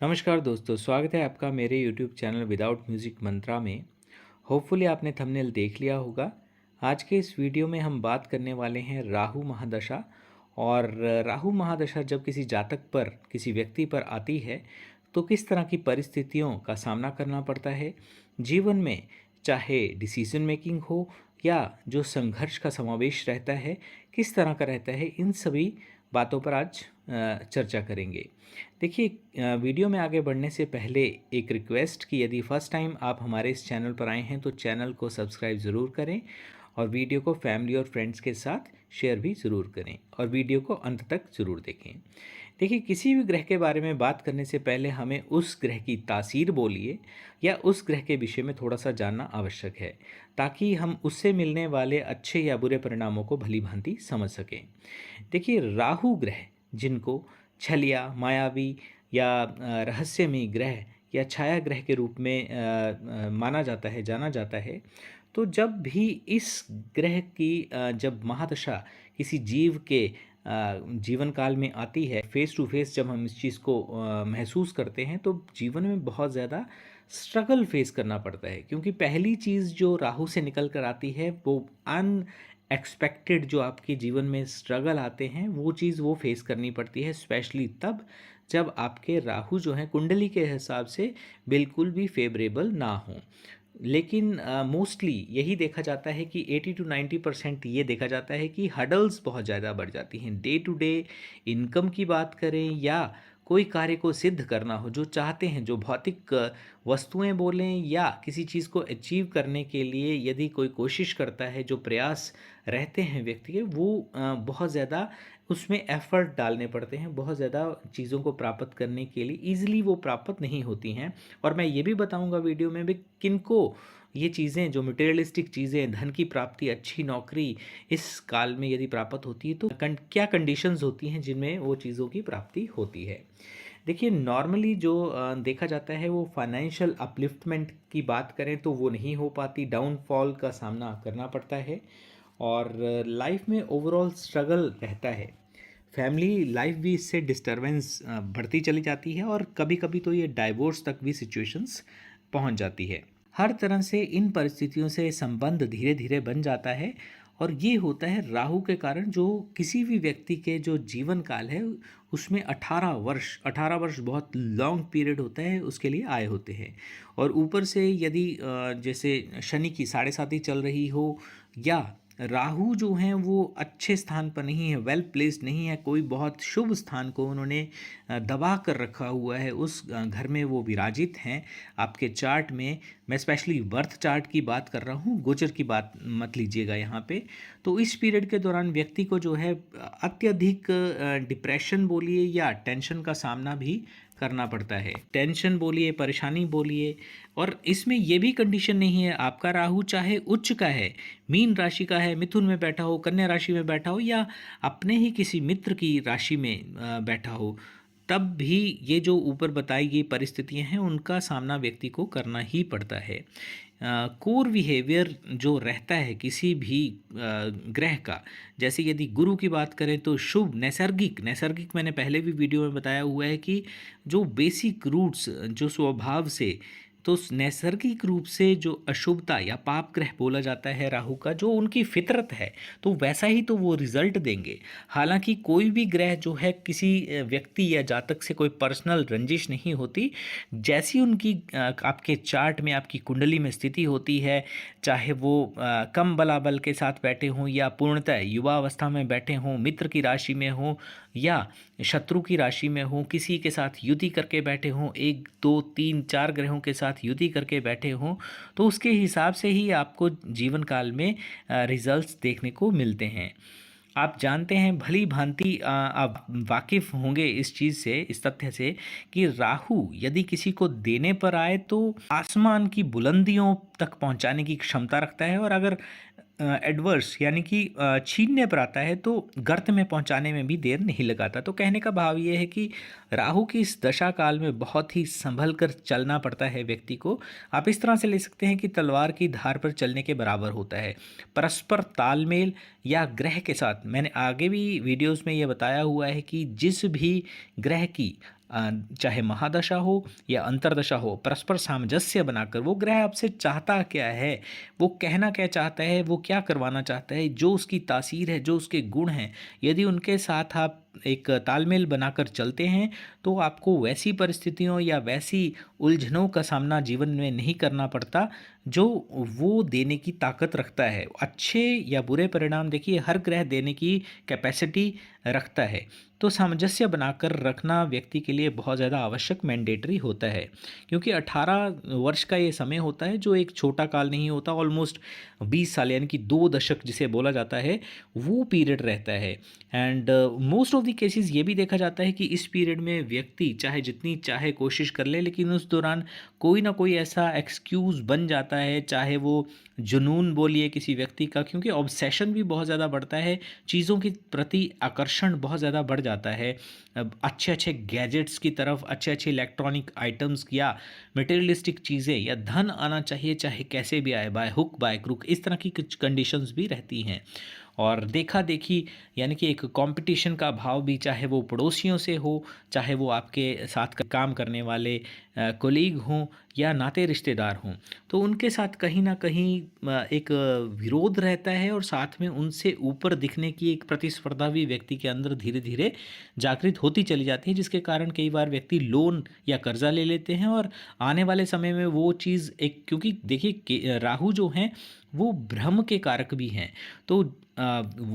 नमस्कार दोस्तों, स्वागत है आपका मेरे यूट्यूब चैनल विदाउट म्यूज़िक मंत्रा में। होपफुली आपने थंबनेल देख लिया होगा। आज के इस वीडियो में हम बात करने वाले हैं राहु महादशा। और राहु महादशा जब किसी जातक पर, किसी व्यक्ति पर आती है तो किस तरह की परिस्थितियों का सामना करना पड़ता है जीवन में, चाहे डिसीजन मेकिंग हो या जो संघर्ष का समावेश रहता है, किस तरह का रहता है, इन सभी बातों पर आज चर्चा करेंगे। देखिए, वीडियो में आगे बढ़ने से पहले एक रिक्वेस्ट कि यदि फर्स्ट टाइम आप हमारे इस चैनल पर आए हैं तो चैनल को सब्सक्राइब ज़रूर करें और वीडियो को फैमिली और फ्रेंड्स के साथ शेयर भी ज़रूर करें और वीडियो को अंत तक ज़रूर देखें। देखिए, किसी भी ग्रह के बारे में बात करने से पहले हमें उस ग्रह की तासीर बोलिए या उस ग्रह के विषय में थोड़ा सा जानना आवश्यक है, ताकि हम उससे मिलने वाले अच्छे या बुरे परिणामों को भली भांति समझ सकें। देखिए, राहु ग्रह, जिनको छलिया, मायावी या रहस्यमयी ग्रह या छाया ग्रह के रूप में माना जाता है, जाना जाता है, तो जब भी इस ग्रह की जब महादशा किसी जीव के जीवन काल में आती है, फेस टू फेस जब हम इस चीज़ को महसूस करते हैं, तो जीवन में बहुत ज़्यादा स्ट्रगल फेस करना पड़ता है। क्योंकि पहली चीज़ जो राहु से निकल कर आती है वो अनएक्सपेक्टेड, जो आपके जीवन में स्ट्रगल आते हैं वो चीज़ वो फेस करनी पड़ती है, स्पेशली तब जब आपके राहु जो हैं कुंडली के हिसाब से बिल्कुल भी फेवरेबल ना हों। लेकिन मोस्टली यही देखा जाता है कि 80 to 90% ये देखा जाता है कि हडल्स बहुत ज़्यादा बढ़ जाती हैं। डे टू डे इनकम की बात करें या कोई कार्य को सिद्ध करना हो, जो चाहते हैं, जो भौतिक वस्तुएं बोलें या किसी चीज़ को अचीव करने के लिए यदि कोई कोशिश करता है, जो प्रयास रहते हैं व्यक्ति के, वो बहुत ज़्यादा उसमें एफर्ट डालने पड़ते हैं। बहुत ज़्यादा चीज़ों को प्राप्त करने के लिए ईज़िली वो प्राप्त नहीं होती हैं। और मैं ये भी बताऊंगा वीडियो में भी किनको ये चीज़ें, जो मटेरियलिस्टिक चीज़ें, धन की प्राप्ति, अच्छी नौकरी इस काल में यदि प्राप्त होती है तो क्या कंडीशंस होती हैं जिनमें वो चीज़ों की प्राप्ति होती है। देखिए, नॉर्मली जो देखा जाता है वो फाइनेंशियल अपलिफ्टमेंट की बात करें तो वो नहीं हो पाती, डाउनफॉल का सामना करना पड़ता है और लाइफ में ओवरऑल स्ट्रगल रहता है। फैमिली लाइफ भी इससे डिस्टरबेंस बढ़ती चली जाती है और कभी कभी तो ये डाइवोर्स तक भी सिचुएशंस पहुंच जाती है। हर तरह से इन परिस्थितियों से संबंध धीरे धीरे बन जाता है और ये होता है राहु के कारण, जो किसी भी व्यक्ति के जो जीवन काल है उसमें 18 वर्ष बहुत लॉन्ग पीरियड होता है, उसके लिए आए होते हैं। और ऊपर से यदि जैसे शनि की 7.5 चल रही हो या राहु जो हैं वो अच्छे स्थान पर नहीं है, वेल प्लेस्ड नहीं है, कोई बहुत शुभ स्थान को उन्होंने दबा कर रखा हुआ है, उस घर में वो विराजित हैं आपके चार्ट में। मैं स्पेशली बर्थ चार्ट की बात कर रहा हूँ, गोचर की बात मत लीजिएगा यहाँ पे। तो इस पीरियड के दौरान व्यक्ति को जो है अत्यधिक डिप्रेशन बोलिए या टेंशन का सामना भी करना पड़ता है। टेंशन बोलिए, परेशानी बोलिए। और इसमें यह भी कंडीशन नहीं है, आपका राहु चाहे उच्च का है, मीन राशि का है, मिथुन में बैठा हो, कन्या राशि में बैठा हो या अपने ही किसी मित्र की राशि में बैठा हो, तब भी ये जो ऊपर बताई गई परिस्थितियां हैं उनका सामना व्यक्ति को करना ही पड़ता है। कोर बिहेवियर जो रहता है किसी भी ग्रह का, जैसे यदि गुरु की बात करें तो शुभ नैसर्गिक मैंने पहले भी वीडियो में बताया हुआ है कि जो बेसिक रूट्स, जो स्वभाव से, तो नैसर्गिक रूप से जो अशुभता या पाप ग्रह बोला जाता है राहु का, जो उनकी फितरत है, तो वैसा ही तो वो रिजल्ट देंगे। हालांकि कोई भी ग्रह जो है किसी व्यक्ति या जातक से कोई पर्सनल रंजिश नहीं होती। जैसी उनकी आपके चार्ट में, आपकी कुंडली में स्थिति होती है, चाहे वो कम बलाबल के साथ बैठे हों या पूर्णतः युवा अवस्था में बैठे हों, मित्र की राशि में हों या शत्रु की राशि में हों, किसी के साथ युति करके बैठे हों, 1 2 3 4 ग्रहों के साथ युति करके बैठे हों, तो उसके हिसाब से ही आपको जीवन काल में रिजल्ट्स देखने को मिलते हैं। आप जानते हैं भली भांति, आप वाकिफ़ होंगे इस चीज़ से, इस तथ्य से कि राहु यदि किसी को देने पर आए तो आसमान की बुलंदियों तक पहुंचाने की क्षमता रखता है, और अगर एडवर्स यानी कि छीनने पर आता है तो गर्त में पहुंचाने में भी देर नहीं लगाता। तो कहने का भाव ये है कि राहु की इस दशा काल में बहुत ही संभल कर चलना पड़ता है व्यक्ति को। आप इस तरह से ले सकते हैं कि तलवार की धार पर चलने के बराबर होता है। परस्पर तालमेल या ग्रह के साथ, मैंने आगे भी वीडियोस में ये बताया हुआ है कि जिस भी ग्रह की चाहे महादशा हो या अंतर्दशा हो, परस्पर सामंजस्य बनाकर वो ग्रह आपसे चाहता क्या है, वो कहना क्या चाहता है, वो क्या करवाना चाहता है, जो उसकी तासीर है, जो उसके गुण हैं, यदि उनके साथ आप एक तालमेल बनाकर चलते हैं तो आपको वैसी परिस्थितियों या वैसी उलझनों का सामना जीवन में नहीं करना पड़ता जो वो देने की ताकत रखता है। अच्छे या बुरे परिणाम देखिए हर ग्रह देने की कैपेसिटी रखता है। तो सामंजस्य बनाकर रखना व्यक्ति के लिए बहुत ज़्यादा आवश्यक मैंडेटरी होता है, क्योंकि 18 वर्ष का ये समय होता है जो एक छोटा काल नहीं होता, ऑलमोस्ट 20 साल यानी कि 2 दशक जिसे बोला जाता है वो पीरियड रहता है। And most of the cases ये भी देखा जाता है कि इस पीरियड में व्यक्ति चाहे जितनी चाहे कोशिश कर ले, लेकिन उस दौरान कोई ना कोई ऐसा एक्सक्यूज़ बन जाता है, चाहे वो जुनून बोलिए किसी व्यक्ति का, क्योंकि ऑब्सेशन भी बहुत ज़्यादा बढ़ता है, चीज़ों के प्रति आकर्षण बहुत ज़्यादा बढ़ जाता है। अब अच्छे अच्छे गैजेट्स की तरफ, अच्छे अच्छे इलेक्ट्रॉनिक आइटम्स या मटेरियलिस्टिक चीज़ें या धन आना चाहिए, चाहे कैसे भी आए, बाय हुक बाय क्रुक, इस तरह की कुछ कंडीशंस भी रहती हैं। और देखा देखी यानी कि एक कंपटीशन का भाव भी, चाहे वो पड़ोसियों से हो, चाहे वो आपके साथ काम करने वाले कोलीग हों या नाते रिश्तेदार हों, तो उनके साथ कहीं ना कहीं एक विरोध रहता है और साथ में उनसे ऊपर दिखने की एक प्रतिस्पर्धा भी व्यक्ति के अंदर धीरे धीरे जागृत होती चली जाती है, जिसके कारण कई बार व्यक्ति लोन या कर्जा ले लेते हैं और आने वाले समय में वो चीज़ एक, क्योंकि देखिए राहु जो हैं वो भ्रम के कारक भी हैं। तो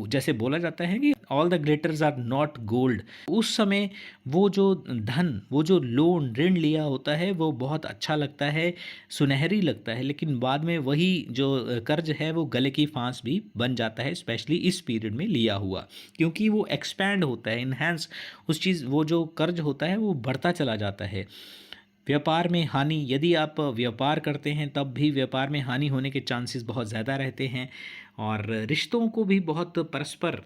जैसे बोला जाता है कि all the glitters are not gold, उस समय वो जो धन, वो जो लोन ऋण लिया होता है वो बहुत अच्छा लगता है, सुनहरी लगता है, लेकिन बाद में वही जो कर्ज है वो गले की फांस भी बन जाता है, स्पेशली इस पीरियड में लिया हुआ, क्योंकि वो एक्सपैंड होता है, इन्हेंस उस चीज़, वो जो कर्ज होता है वो बढ़ता चला जाता है। व्यापार में हानि, यदि आप व्यापार करते हैं तब भी व्यापार में हानि होने के चांसेस बहुत ज़्यादा रहते हैं। और रिश्तों को भी बहुत परस्पर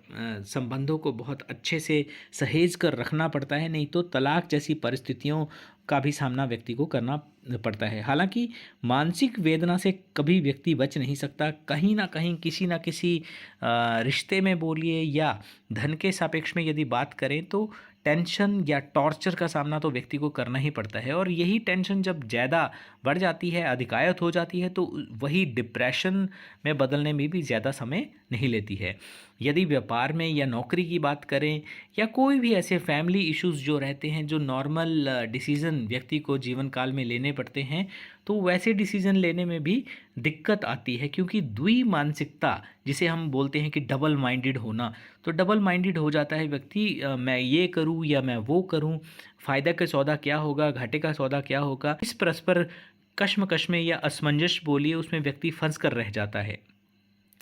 संबंधों को बहुत अच्छे से सहेज कर रखना पड़ता है, नहीं तो तलाक जैसी परिस्थितियों का भी सामना व्यक्ति को करना पड़ता है। हालांकि मानसिक वेदना से कभी व्यक्ति बच नहीं सकता, कहीं ना कहीं किसी ना किसी रिश्ते में बोलिए या धन के सापेक्ष में यदि बात करें तो टेंशन या टॉर्चर का सामना तो व्यक्ति को करना ही पड़ता है। और यही टेंशन जब ज़्यादा बढ़ जाती है, अधिकायत हो जाती है, तो वही डिप्रेशन में बदलने में भी ज़्यादा समय नहीं लेती है। यदि व्यापार में या नौकरी की बात करें या कोई भी ऐसे फैमिली इश्यूज़ जो रहते हैं, जो नॉर्मल डिसीज़न व्यक्ति को जीवन काल में लेने पड़ते हैं, तो वैसे डिसीज़न लेने में भी दिक्कत आती है, क्योंकि द्विमानसिकता जिसे हम बोलते हैं कि डबल माइंडेड होना, तो डबल माइंडेड हो जाता है व्यक्ति, मैं ये करूं या मैं वो करूं, फ़ायदा का सौदा क्या होगा, घाटे का सौदा क्या होगा, इस परस्पर कश्मकश में या असमंजस बोलिए उसमें व्यक्ति फंस कर रह जाता है।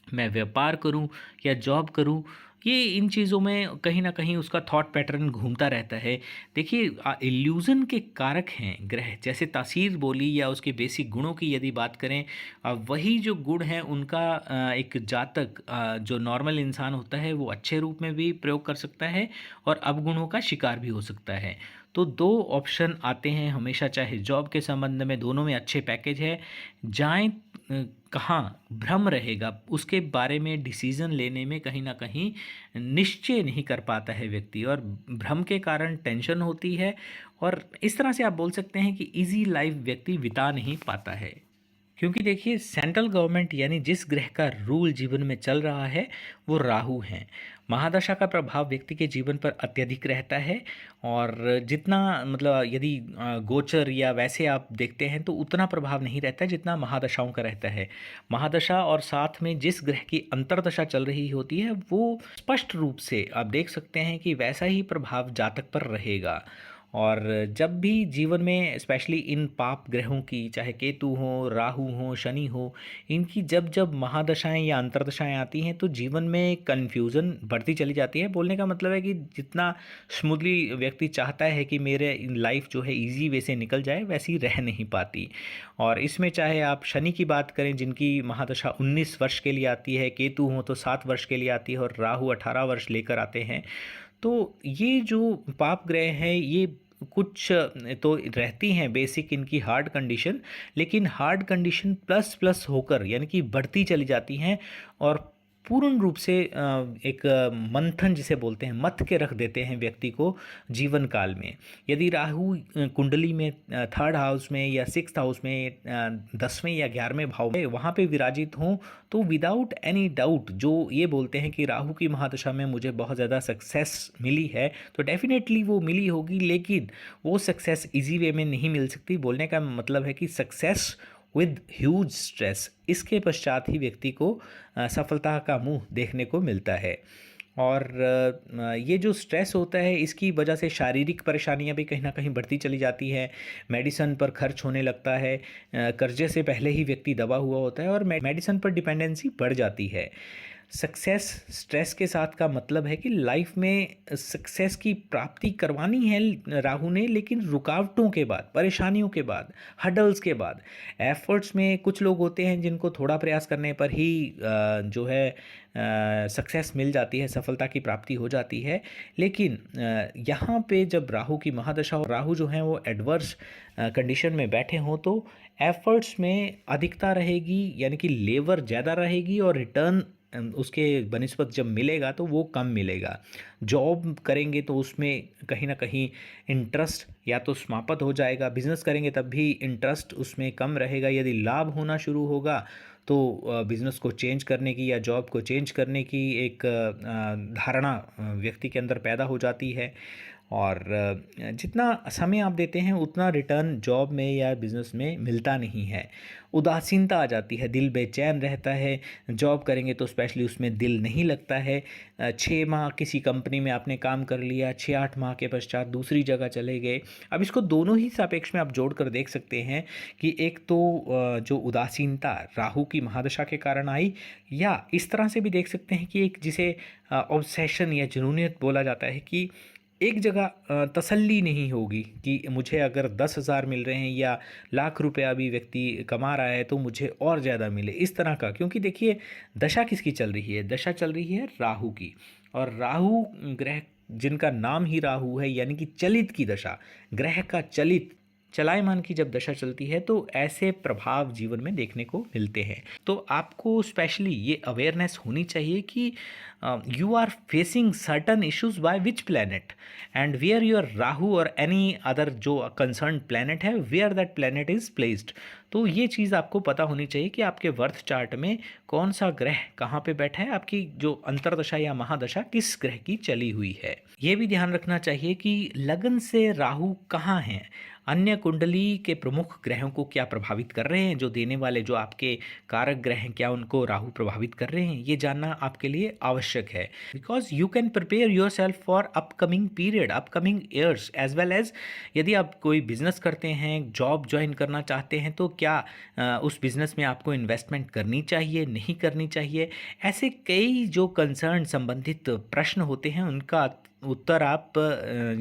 मैं व्यापार करूं या जॉब करूं, ये इन चीज़ों में कहीं ना कहीं उसका थॉट पैटर्न घूमता रहता है। देखिए इल्यूज़न के कारक हैं ग्रह, जैसे तासीर बोली या उसके बेसिक गुणों की यदि बात करें, वही जो गुण हैं उनका एक जातक जो नॉर्मल इंसान होता है वो अच्छे रूप में भी प्रयोग कर सकता है और अवगुणों का शिकार भी हो सकता है। तो दो ऑप्शन आते हैं हमेशा, चाहे जॉब के संबंध में, दोनों में अच्छे पैकेज है, जाएं कहाँ भ्रम रहेगा उसके बारे में डिसीज़न लेने में कहीं ना कहीं निश्चय नहीं कर पाता है व्यक्ति, और भ्रम के कारण टेंशन होती है, और इस तरह से आप बोल सकते हैं कि इजी लाइफ व्यक्ति बिता नहीं पाता है। क्योंकि देखिए सेंट्रल गवर्नमेंट यानी जिस ग्रह का रूल जीवन में चल रहा है वो राहु हैं। महादशा का प्रभाव व्यक्ति के जीवन पर अत्यधिक रहता है, और जितना मतलब यदि गोचर या वैसे आप देखते हैं तो उतना प्रभाव नहीं रहता है जितना महादशाओं का रहता है। महादशा और साथ में जिस ग्रह की अंतर्दशा चल रही होती है वो स्पष्ट रूप से आप देख सकते हैं कि वैसा ही प्रभाव जातक पर रहेगा। और जब भी जीवन में स्पेशली इन पाप ग्रहों की, चाहे केतु हो, राहु हो, शनि हो, इनकी जब जब महादशाएं या अंतर्दशाएं आती हैं तो जीवन में कन्फ्यूज़न बढ़ती चली जाती है। बोलने का मतलब है कि जितना स्मूथली व्यक्ति चाहता है कि मेरे लाइफ जो है इजी वे से निकल जाए, वैसी रह नहीं पाती। और इसमें चाहे आप शनि की बात करें जिनकी महादशा 19 वर्ष के लिए आती है, केतु हो तो 7 वर्ष के लिए आती है, और राहु 18 वर्ष लेकर आते हैं। तो ये जो पाप ग्रह हैं ये कुछ तो रहती हैं बेसिक इनकी हार्ड कंडीशन, लेकिन हार्ड कंडीशन प्लस प्लस होकर यानी कि बढ़ती चली जाती हैं, और पूर्ण रूप से एक मंथन जिसे बोलते हैं, मथ के रख देते हैं व्यक्ति को जीवन काल में। यदि राहु कुंडली में थर्ड हाउस में या सिक्स्थ हाउस में 10वें या 11वें भाव में वहाँ पे विराजित हों, तो विदाउट एनी डाउट जो ये बोलते हैं कि राहु की महादशा में मुझे बहुत ज़्यादा सक्सेस मिली है, तो डेफिनेटली वो मिली होगी, लेकिन वो सक्सेस इजी वे में नहीं मिल सकती। बोलने का मतलब है कि सक्सेस विद ह्यूज स्ट्रेस, इसके पश्चात ही व्यक्ति को सफलता का मुंह देखने को मिलता है। और ये जो स्ट्रेस होता है, इसकी वजह से शारीरिक परेशानियां भी कहीं ना कहीं बढ़ती चली जाती है। मेडिसिन पर खर्च होने लगता है, कर्जे से पहले ही व्यक्ति दबा हुआ होता है और मेडिसिन पर डिपेंडेंसी बढ़ जाती है। सक्सेस स्ट्रेस के साथ का मतलब है कि लाइफ में सक्सेस की प्राप्ति करवानी है राहु ने, लेकिन रुकावटों के बाद, परेशानियों के बाद, हडल्स के बाद। एफर्ट्स में कुछ लोग होते हैं जिनको थोड़ा प्रयास करने पर ही जो है सक्सेस मिल जाती है, सफलता की प्राप्ति हो जाती है। लेकिन यहाँ पे जब राहु की महादशा हो, राहु जो है वो एडवर्स कंडीशन में बैठे हों, तो एफर्ट्स में अधिकता रहेगी, यानी कि लेबर ज़्यादा रहेगी और रिटर्न उसके बनिस्बत जब मिलेगा तो वो कम मिलेगा। जॉब करेंगे तो उसमें कहीं ना कहीं इंटरेस्ट या तो समाप्त हो जाएगा, बिजनेस करेंगे तब भी इंटरेस्ट उसमें कम रहेगा। यदि लाभ होना शुरू होगा तो बिज़नेस को चेंज करने की या जॉब को चेंज करने की एक धारणा व्यक्ति के अंदर पैदा हो जाती है। और जितना समय आप देते हैं उतना रिटर्न जॉब में या बिज़नेस में मिलता नहीं है। उदासीनता आ जाती है, दिल बेचैन रहता है। जॉब करेंगे तो स्पेशली उसमें दिल नहीं लगता है। 6 माह किसी कंपनी में आपने काम कर लिया, 6-8 माह के पश्चात दूसरी जगह चले गए। अब इसको दोनों ही सापेक्ष में आप जोड़ कर देख सकते हैं कि एक तो जो उदासीनता राहु की महादशा के कारण आई, या इस तरह से भी देख सकते हैं कि एक जिसे ऑब्सेशन या जुनूनियत बोला जाता है कि एक जगह तसल्ली नहीं होगी कि मुझे अगर 10,000 मिल रहे हैं या लाख रुपया भी व्यक्ति कमा रहा है तो मुझे और ज़्यादा मिले, इस तरह का। क्योंकि देखिए दशा किसकी चल रही है, दशा चल रही है राहु की। और राहु ग्रह जिनका नाम ही राहु है, यानी कि चलित की दशा, ग्रह का चलित चलायमान की जब दशा चलती है तो ऐसे प्रभाव जीवन में देखने को मिलते हैं। तो आपको स्पेशली ये अवेयरनेस होनी चाहिए कि you are facing certain issues by which planet and where your Rahu और any other जो concerned planet है, where that planet is placed। तो ये चीज़ आपको पता होनी चाहिए कि आपके बर्थ चार्ट में कौन सा ग्रह कहाँ पे बैठा है, आपकी जो अंतर्दशा या महादशा किस ग्रह की चली हुई है। ये भी ध्यान रखना चाहिए कि लगन से राहु कहाँ हैं, अन्य कुंडली के प्रमुख ग्रहों को क्या प्रभावित कर रहे हैं, जो देने वाले जो आपके कारक ग्रह हैं क्या उनको राहु प्रभावित कर रहे हैं, ये जानना आपके लिए आवश्यक है। Because you can prepare yourself for upcoming period, upcoming years as well as. यदि आप कोई बिजनेस करते हैं, जॉब ज्वाइन करना चाहते हैं, तो क्या उस बिजनेस में आपको इन्वेस्टमेंट करनी चाहिए, नहीं करनी चाहिए, ऐसे कई जो कंसर्न संबंधित प्रश्न होते हैं उनका उत्तर आप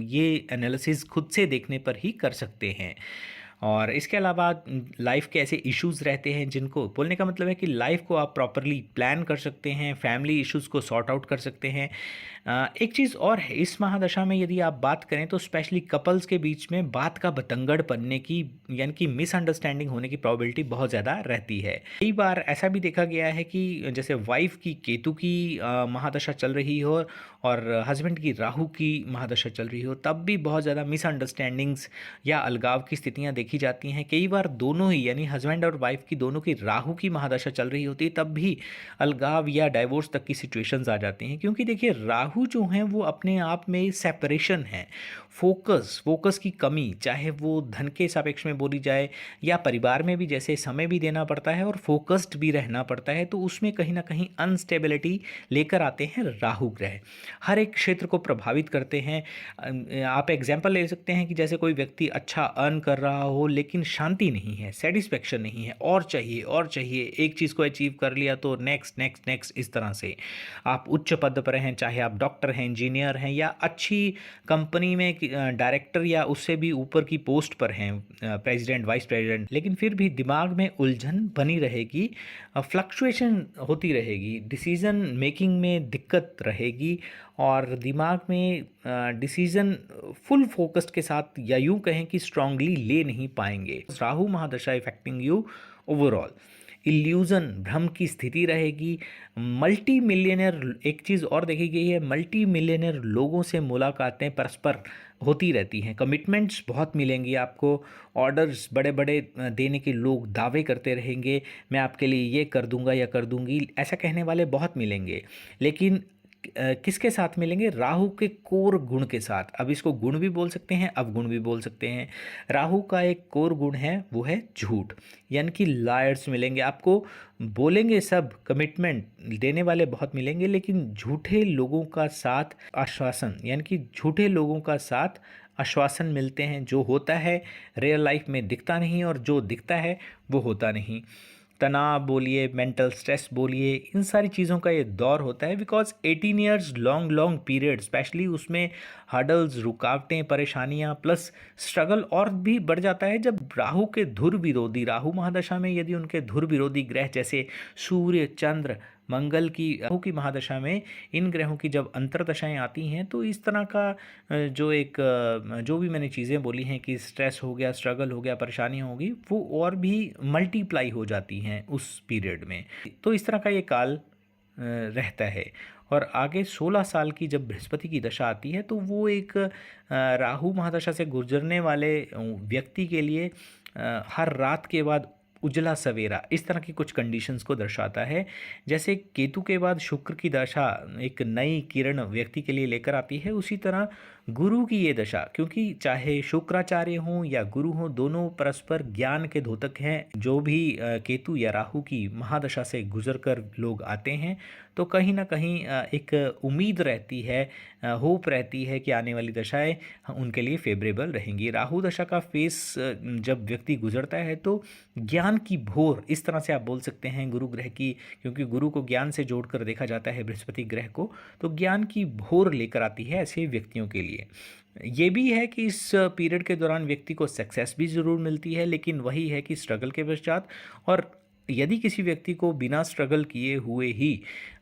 ये एनालिसिस खुद से देखने पर ही कर सकते हैं। और इसके अलावा लाइफ के ऐसे इश्यूज़ रहते हैं जिनको, बोलने का मतलब है कि लाइफ को आप प्रॉपरली प्लान कर सकते हैं, फैमिली इश्यूज़ को सॉर्ट आउट कर सकते हैं। एक चीज़ और है, इस महादशा में यदि आप बात करें तो स्पेशली कपल्स के बीच में बात का बतंगड़ बनने की, यानी कि मिसअंडरस्टैंडिंग होने की प्रॉबिलिटी बहुत ज़्यादा रहती है। कई बार ऐसा भी देखा गया है कि जैसे वाइफ की केतु की महादशा चल रही हो और हस्बैंड की राहु की महादशा चल रही हो, तब भी बहुत ज़्यादा मिसअंडरस्टैंडिंग्स या अलगाव की स्थितियाँ देखी जाती हैं। कई बार दोनों ही, यानी हस्बैंड और वाइफ की दोनों की राहु की महादशा चल रही होती है, तब भी अलगाव या डाइवोर्स तक की सिचुएशंस आ जाती हैं। क्योंकि देखिए राहु जो हैं वो अपने आप में सेपरेशन है, फोकस की कमी, चाहे वो धन के सापेक्ष में बोली जाए या परिवार में भी जैसे समय भी देना पड़ता है और फोकस्ड भी रहना पड़ता है, तो उसमें कहीं ना कहीं अनस्टेबिलिटी लेकर आते हैं राहु ग्रह। हर एक क्षेत्र को प्रभावित करते हैं। आप एग्जाम्पल ले सकते हैं कि जैसे कोई व्यक्ति अच्छा अर्न कर रहा हो लेकिन शांति नहीं है, सेटिस्फेक्शन नहीं है, और चाहिए और चाहिए, एक चीज़ को अचीव कर लिया तो नेक्स्ट नेक्स्ट नेक्स्ट, इस तरह से। आप उच्च पद पर हैं, चाहे आप डॉक्टर हैं, इंजीनियर हैं, या अच्छी कंपनी में डायरेक्टर या उससे भी ऊपर की पोस्ट पर हैं, प्रेसिडेंट, वाइस प्रेसिडेंट, लेकिन फिर भी दिमाग में उलझन बनी रहेगी, फ्लक्चुएशन होती रहेगी, डिसीज़न मेकिंग में दिक्कत रहेगी और दिमाग में डिसीज़न फुल फोकस्ड के साथ, या यूँ कहें कि स्ट्रांगली ले नहीं पाएंगे। Rahu mahadasha affecting you overall. Illusion, भ्रम की स्थिति रहेगी। मल्टी मिलियनेयर, एक चीज़ और देखी गई है, मल्टी मिलियनेयर लोगों से मुलाकातें परस्पर होती रहती हैं, कमिटमेंट्स बहुत मिलेंगी आपको, ऑर्डर्स बड़े बड़े देने के लोग दावे करते रहेंगे, मैं आपके लिए ये कर दूंगा या कर दूंगी, ऐसा कहने वाले बहुत मिलेंगे। लेकिन किसके साथ मिलेंगे? राहु के कोर गुण के साथ। अब इसको गुण भी बोल सकते हैं, अवगुण भी बोल सकते हैं। राहु का एक कोर गुण है, वो है झूठ, यानी कि लायर्स मिलेंगे आपको। बोलेंगे सब, कमिटमेंट देने वाले बहुत मिलेंगे, लेकिन झूठे लोगों का साथ आश्वासन, यानी कि झूठे लोगों का साथ आश्वासन मिलते हैं। जो होता है रियल लाइफ में दिखता नहीं, और जो दिखता है वो होता नहीं। तनाव बोलिए, मेंटल स्ट्रेस बोलिए, इन सारी चीज़ों का ये दौर होता है। Because 18 years long long period, specially उसमें हर्डल्स, रुकावटें, परेशानियां प्लस स्ट्रगल और भी बढ़ जाता है जब राहु के धुर विरोधी, राहु महादशा में यदि उनके धुर विरोधी ग्रह जैसे सूर्य, चंद्र, मंगल की, राहु की महादशा में इन ग्रहों की जब अंतर्दशाएं आती हैं, तो इस तरह का जो भी मैंने चीज़ें बोली हैं कि स्ट्रेस हो गया, स्ट्रगल हो गया, परेशानी होगी, वो और भी मल्टीप्लाई हो जाती हैं उस पीरियड में। तो इस तरह का ये काल रहता है। और आगे 16 साल की जब बृहस्पति की दशा आती है, तो वो एक राहु महादशा से गुजरने वाले व्यक्ति के लिए हर रात के बाद उजला सवेरा, इस तरह की कुछ कंडीशंस को दर्शाता है। जैसे केतु के बाद शुक्र की दशा एक नई किरण व्यक्ति के लिए लेकर आती है, उसी तरह गुरु की ये दशा, क्योंकि चाहे शुक्राचार्य हों या गुरु हों, दोनों परस्पर ज्ञान के द्योतक हैं। जो भी केतु या राहु की महादशा से गुजर कर लोग आते हैं, तो कहीं ना कहीं एक उम्मीद रहती है, होप रहती है कि आने वाली दशाएं उनके लिए फेवरेबल रहेंगी। राहु दशा का फेस जब व्यक्ति गुजरता है, तो ज्ञान की भोर, इस तरह से आप बोल सकते हैं गुरु ग्रह की, क्योंकि गुरु को ज्ञान से जोड़कर देखा जाता है बृहस्पति ग्रह को, तो ज्ञान की भोर लेकर आती है ऐसे व्यक्तियों के लिए। ये भी है कि इस पीरियड के दौरान व्यक्ति को सक्सेस भी ज़रूर मिलती है, लेकिन वही है कि स्ट्रगल के पश्चात। और यदि किसी व्यक्ति को बिना स्ट्रगल किए हुए ही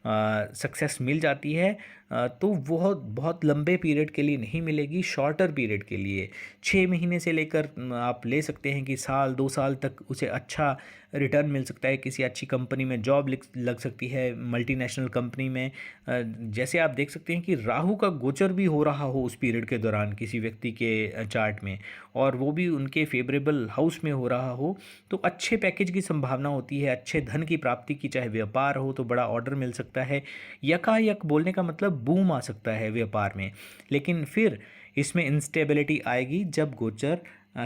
सक्सेस मिल जाती है, तो वह बहुत लंबे पीरियड के लिए नहीं मिलेगी, शॉर्टर पीरियड के लिए 6 महीने से लेकर आप ले सकते हैं कि साल 2 साल तक उसे अच्छा रिटर्न मिल सकता है। किसी अच्छी कंपनी में जॉब लग सकती है, मल्टीनेशनल कंपनी में। जैसे आप देख सकते हैं कि राहु का गोचर भी हो रहा हो उस पीरियड के दौरान किसी व्यक्ति के चार्ट में, और वो भी उनके फेवरेबल हाउस में हो रहा हो, तो अच्छे पैकेज की संभावना होती है, अच्छे धन की प्राप्ति की। चाहे व्यापार हो तो बड़ा ऑर्डर मिल सकता है, यकायक बोलने का मतलब बूम आ सकता है व्यापार में। लेकिन फिर इसमें इंस्टेबिलिटी आएगी जब गोचर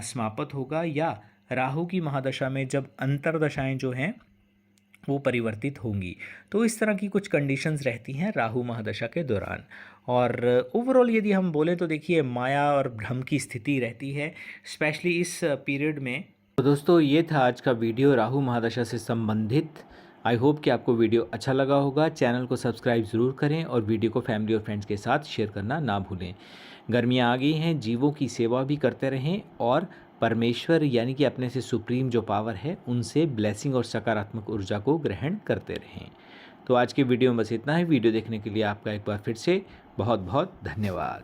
समाप्त होगा, या राहु की महादशा में जब अंतर्दशाएं जो हैं वो परिवर्तित होंगी। तो इस तरह की कुछ कंडीशंस रहती हैं राहु महादशा के दौरान। और ओवरऑल यदि हम बोलें तो देखिए, माया और भ्रम की स्थिति रहती है स्पेशली इस पीरियड में। तो दोस्तों, ये था आज का वीडियो राहु महादशा से संबंधित। आई होप कि आपको वीडियो अच्छा लगा होगा। चैनल को सब्सक्राइब ज़रूर करें और वीडियो को फैमिली और फ्रेंड्स के साथ शेयर करना ना भूलें। गर्मियाँ आ गई हैं, जीवों की सेवा भी करते रहें, और परमेश्वर यानी कि अपने से सुप्रीम जो पावर है, उनसे ब्लेसिंग और सकारात्मक ऊर्जा को ग्रहण करते रहें। तो आज के वीडियो में बस इतना ही। वीडियो देखने के लिए आपका एक बार फिर से बहुत बहुत धन्यवाद।